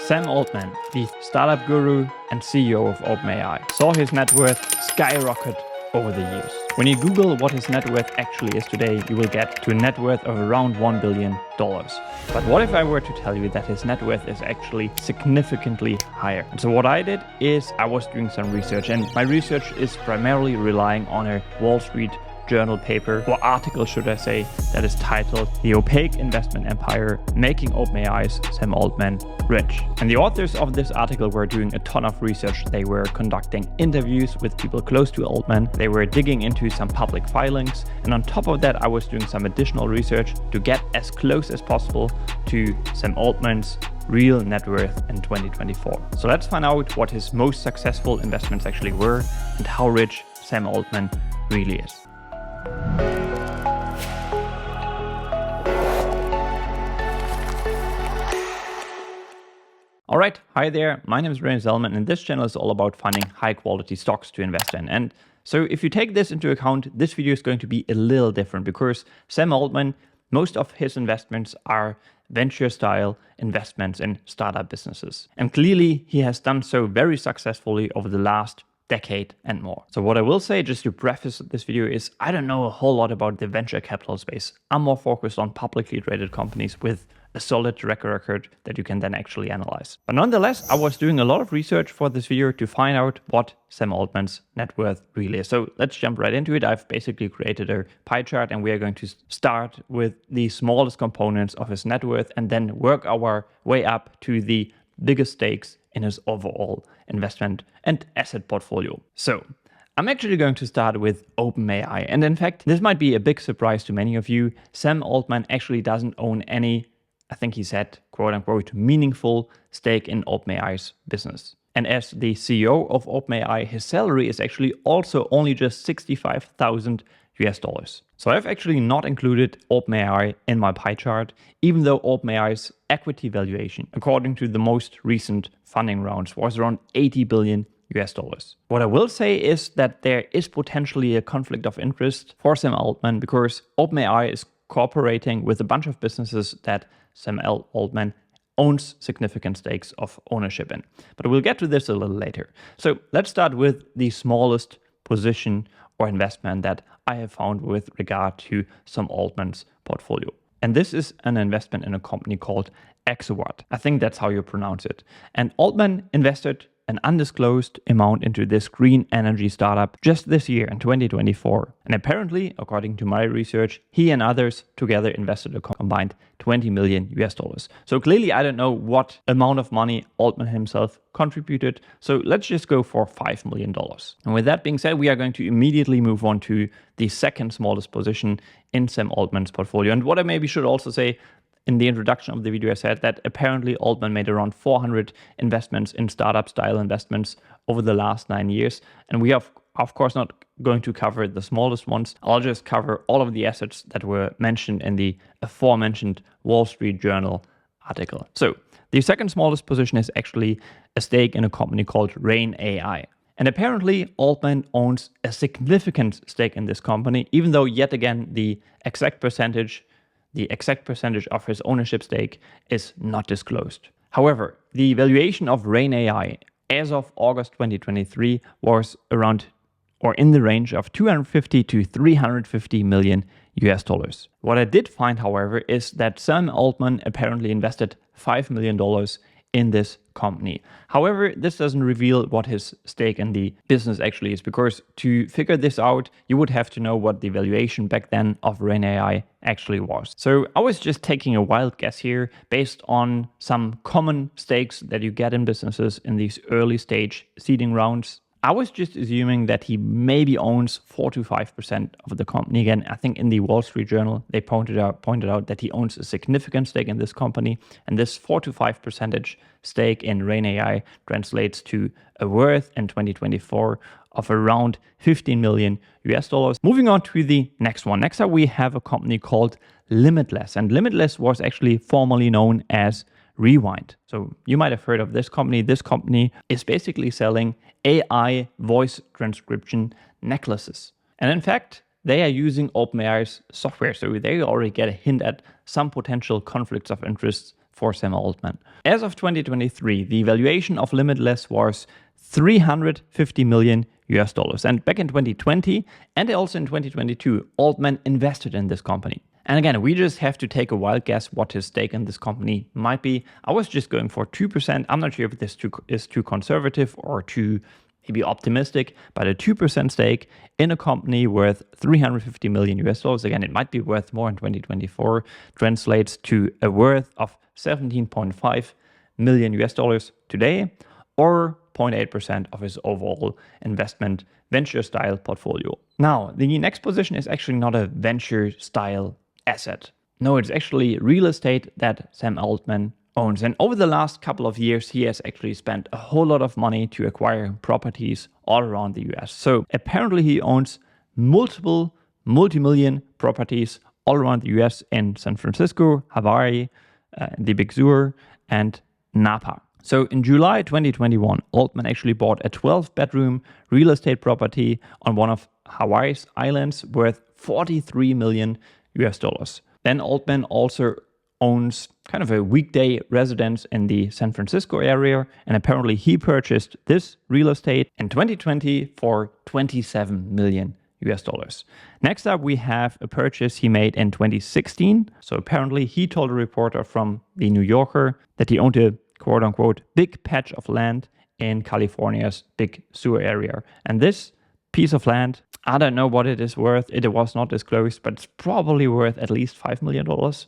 Sam Altman, the startup guru and CEO of OpenAI, saw his net worth skyrocket over the years. When you Google what his net worth actually is today, you will get to a net worth of around $1 billion. But what if I were to tell you that his net worth is actually significantly higher? And so what I did is I was doing some research, and my research is primarily relying on a Wall Street Journal paper, or article should I say, that is titled The Opaque Investment Empire, Making OpenAI's Sam Altman Rich. And the authors of this article were doing a ton of research. They were conducting interviews with people close to Altman. They were digging into some public filings. And on top of that, I was doing some additional research to get as close as possible to Sam Altman's real net worth in 2024. So let's find out what his most successful investments actually were and how rich Sam Altman really is. Alright, hi there, my name is René Zellman and this channel is all about finding high quality stocks to invest in. And so if you take this into account, this video is going to be a little different because Sam Altman, most of his investments are venture style investments in startup businesses. And clearly he has done so very successfully over the last decade and more. So what I will say, just to preface this video, is I don't know a whole lot about the venture capital space. I'm more focused on publicly traded companies with a solid track record that you can then actually analyze. But nonetheless, I was doing a lot of research for this video to find out what Sam Altman's net worth really is. So let's jump right into it. I've basically created a pie chart and we are going to start with the smallest components of his net worth and then work our way up to the biggest stakes in his overall investment and asset portfolio. So I'm actually going to start with OpenAI. And in fact, this might be a big surprise to many of you. Sam Altman actually doesn't own any, I think he said, quote unquote, meaningful stake in OpenAI's business. And as the CEO of OpenAI, his salary is actually also only just $65,000. So I've actually not included OpenAI in my pie chart, even though OpenAI's equity valuation, according to the most recent funding rounds, was around $80 billion. What I will say is that there is potentially a conflict of interest for Sam Altman because OpenAI is cooperating with a bunch of businesses that Sam Altman owns significant stakes of ownership in. But we'll get to this a little later. So let's start with the smallest position or investment that I have found with regard to Sam Altman's portfolio. And this is an investment in a company called Exawatt. I think that's how you pronounce it. And Altman invested an undisclosed amount into this green energy startup just this year in 2024. And apparently, according to my research, he and others together invested a combined $20 million. So clearly, I don't know what amount of money Altman himself contributed. So let's just go for $5 million. And with that being said, we are going to immediately move on to the second smallest position in Sam Altman's portfolio. And what I maybe should also say, in the introduction of the video, I said that apparently Altman made around 400 investments in startup style investments over the last 9 years. And we are, of course, not going to cover the smallest ones. I'll just cover all of the assets that were mentioned in the aforementioned Wall Street Journal article. So the second smallest position is actually a stake in a company called Rain AI. And apparently Altman owns a significant stake in this company, even though yet again the exact percentage of his ownership stake is not disclosed. However, the valuation of Rain AI as of August 2023 was around or in the range of $250 to $350 million. What I did find, however, is that Sam Altman apparently invested $5 million in this company. However, this doesn't reveal what his stake in the business actually is, because to figure this out, you would have to know what the valuation back then of Rain AI actually was. So I was just taking a wild guess here based on some common stakes that you get in businesses in these early stage seeding rounds. I was just assuming that he maybe owns 4 to 5% of the company. Again, I think in the Wall Street Journal, they pointed out that he owns a significant stake in this company. And this 4 to 5% stake in Rain AI translates to a worth in 2024 of around $15 million. Moving on to the next one. Next up, we have a company called Limitless. And Limitless was actually formerly known as Rewind. So you might have heard of this company. This company is basically selling AI voice transcription necklaces. And in fact, they are using OpenAI's software. So they already get a hint at some potential conflicts of interest for Sam Altman. As of 2023, the valuation of Limitless was $350 million. And back in 2020 and also in 2022, Altman invested in this company. And again, we just have to take a wild guess what his stake in this company might be. I was just going for 2%. I'm not sure if this is too conservative or too maybe optimistic, but a 2% stake in a company worth $350 million. Again, it might be worth more in 2024, translates to a worth of $17.5 million today, or 0.8% of his overall investment venture style portfolio. Now, the next position is actually not a venture style asset. No, it's actually real estate that Sam Altman owns. And over the last couple of years, he has actually spent a whole lot of money to acquire properties all around the US. So apparently he owns multiple multi-million properties all around the US in San Francisco, Hawaii, the Big Sur, and Napa. So in July 2021, Altman actually bought a 12-bedroom real estate property on one of Hawaii's islands worth $43 million. Then Altman also owns kind of a weekday residence in the San Francisco area, and apparently he purchased this real estate in 2020 for $27 million. Next up, we have a purchase he made in 2016. So apparently he told a reporter from the New Yorker that he owned a quote-unquote big patch of land in California's Big Sur area. And this piece of land, I don't know what it is worth. It was not disclosed, but it's probably worth at least $5 million.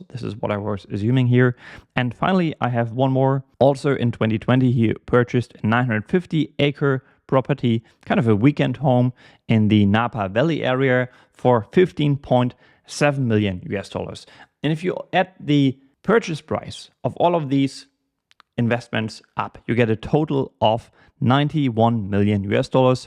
This is what I was assuming here. And finally, I have one more. Also in 2020, he purchased a 950-acre property, kind of a weekend home in the Napa Valley area for $15.7 million. And if you add the purchase price of all of these investments up, you get a total of $91 million,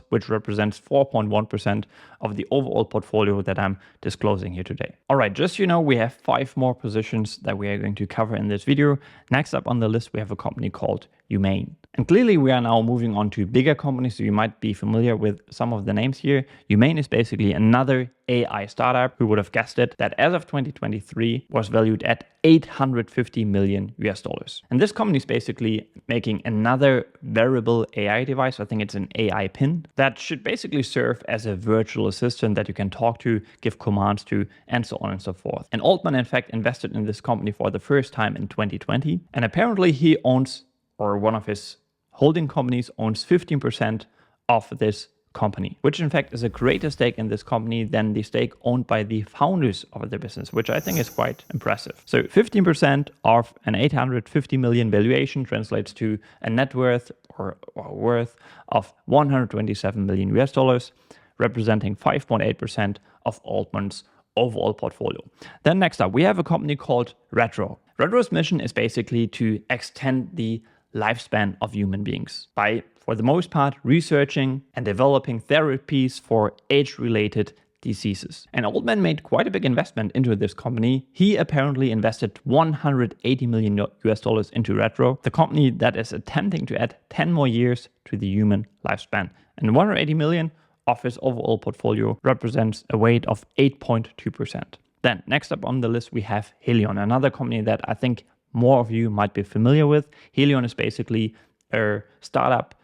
which represents 4.1% of the overall portfolio that I'm disclosing here today. All right, just so you know, we have 5 more positions that we are going to cover in this video. Next up on the list, we have a company called Humane. And clearly we are now moving on to bigger companies, so you might be familiar with some of the names here. Humane is basically another AI startup, who would have guessed it, that as of 2023 was valued at $850 million. And this company is basically making another wearable AI device. I think it's an AI pin that should basically serve as a virtual assistant that you can talk to, give commands to, and so on and so forth. And Altman, in fact, invested in this company for the first time in 2020. And apparently he owns, or one of his holding companies owns 15% of this company, which in fact is a greater stake in this company than the stake owned by the founders of the business, which I think is quite impressive. So 15% of an $850 million valuation translates to a net worth or worth of $127 million, representing 5.8% of Altman's overall portfolio. Then next up, we have a company called Retro. Retro's mission is basically to extend the lifespan of human beings by, for the most part, researching and developing therapies for age-related diseases. And Altman made quite a big investment into this company. He apparently invested $180 million into Retro, the company that is attempting to add 10 more years to the human lifespan. And 180 million of his overall portfolio represents a weight of 8.2%. Then next up on the list, we have Helion, another company that I think more of you might be familiar with. Helion is basically a startup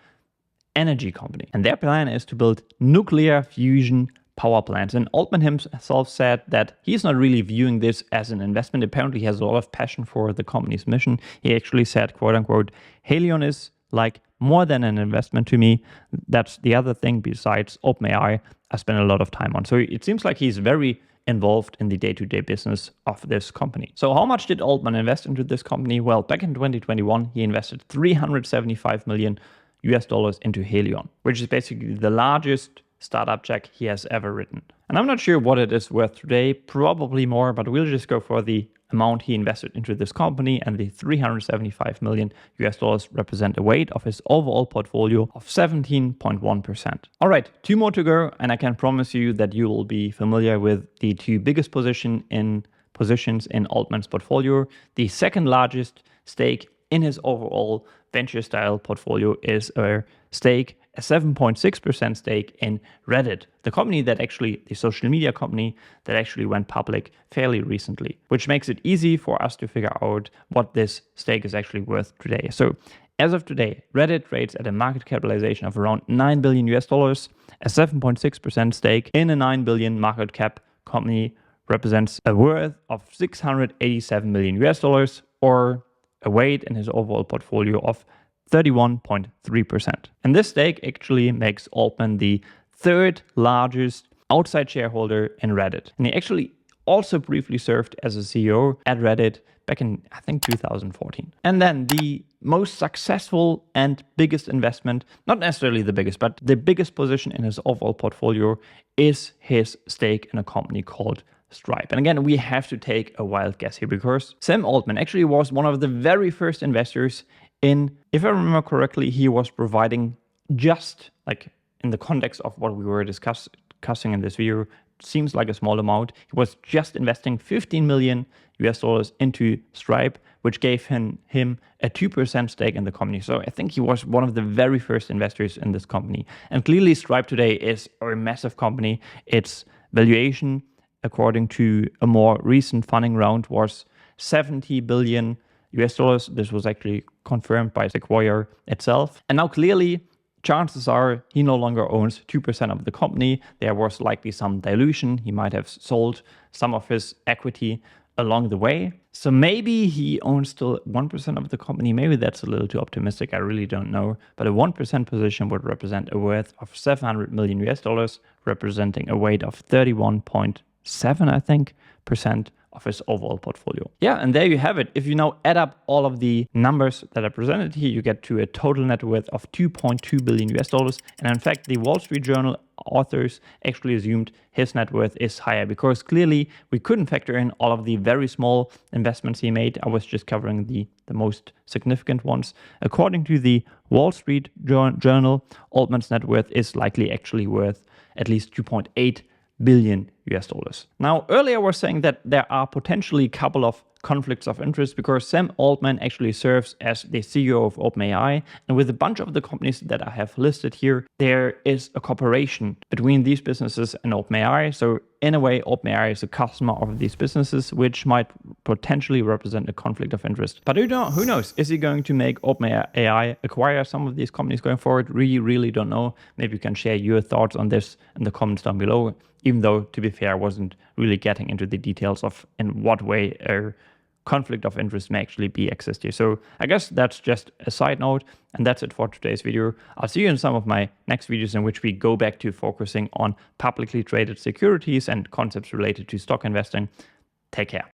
energy company, and their plan is to build nuclear fusion power plants. And Altman himself said that he's not really viewing this as an investment. Apparently he has a lot of passion for the company's mission. He actually said, quote unquote, Helion is like more than an investment to me. That's the other thing besides OpenAI I spend a lot of time on. So it seems like he's very involved in the day-to-day business of this company. So how much did Altman invest into this company? Well, back in 2021, he invested $375 million into Helion, which is basically the largest startup check he has ever written. And I'm not sure what it is worth today, probably more, but we'll just go for the amount he invested into this company, and the $375 million represent a weight of his overall portfolio of 17.1%. All right, 2 more to go, and I can promise you that you will be familiar with the 2 biggest positions in Altman's portfolio. The second largest stake in his overall venture style portfolio is a stake, a 7.6% stake in Reddit, the company that actually, the social media company that actually went public fairly recently, which makes it easy for us to figure out what this stake is actually worth today. So as of today, Reddit trades at a market capitalization of around $9 billion, a 7.6% stake in a $9 billion market cap company represents a worth of $687 million, or a weight in his overall portfolio of 31.3%. And this stake actually makes Altman the third largest outside shareholder in Reddit. And he actually also briefly served as a CEO at Reddit back in, I think, 2014. And then the most successful and biggest investment, not necessarily the biggest, but the biggest position in his overall portfolio is his stake in a company called Stripe. And again, we have to take a wild guess here because Sam Altman actually was one of the very first investors in, if I remember correctly, he was providing just like in the context of what we were discussing in this video, seems like a small amount. He was just investing $15 million into Stripe, which gave him a 2% stake in the company. So I think he was one of the very first investors in this company. And clearly Stripe today is a massive company. Its valuation, according to a more recent funding round, was $70 billion. This was actually confirmed by Sequoia itself. And now clearly, chances are he no longer owns 2% of the company. There was likely some dilution. He might have sold some of his equity along the way. So maybe he owns still 1% of the company. Maybe that's a little too optimistic. I really don't know. But a 1% position would represent a worth of $700 million, representing a weight of 31.7, I think, percent of his overall portfolio. Yeah, and there you have it. If you now add up all of the numbers that are presented here, you get to a total net worth of $2.2 billion. And in fact, the Wall Street Journal authors actually assumed his net worth is higher because clearly we couldn't factor in all of the very small investments he made. I was just covering the most significant ones. According to the Wall Street Journal, Altman's net worth is likely actually worth at least $2.8 billion. Now, earlier I was saying that there are potentially a couple of conflicts of interest because Sam Altman actually serves as the CEO of OpenAI, and with a bunch of the companies that I have listed here, there is a cooperation between these businesses and OpenAI. So in a way, OpenAI is a customer of these businesses, which might potentially represent a conflict of interest. But who knows? Is he going to make OpenAI acquire some of these companies going forward? Really don't know. Maybe you can share your thoughts on this in the comments down below, even though, to be fair, I wasn't really getting into the details of in what way a conflict of interest may actually be exist here. So I guess that's just a side note, and that's it for today's video. I'll see you in some of my next videos in which we go back to focusing on publicly traded securities and concepts related to stock investing. Take care.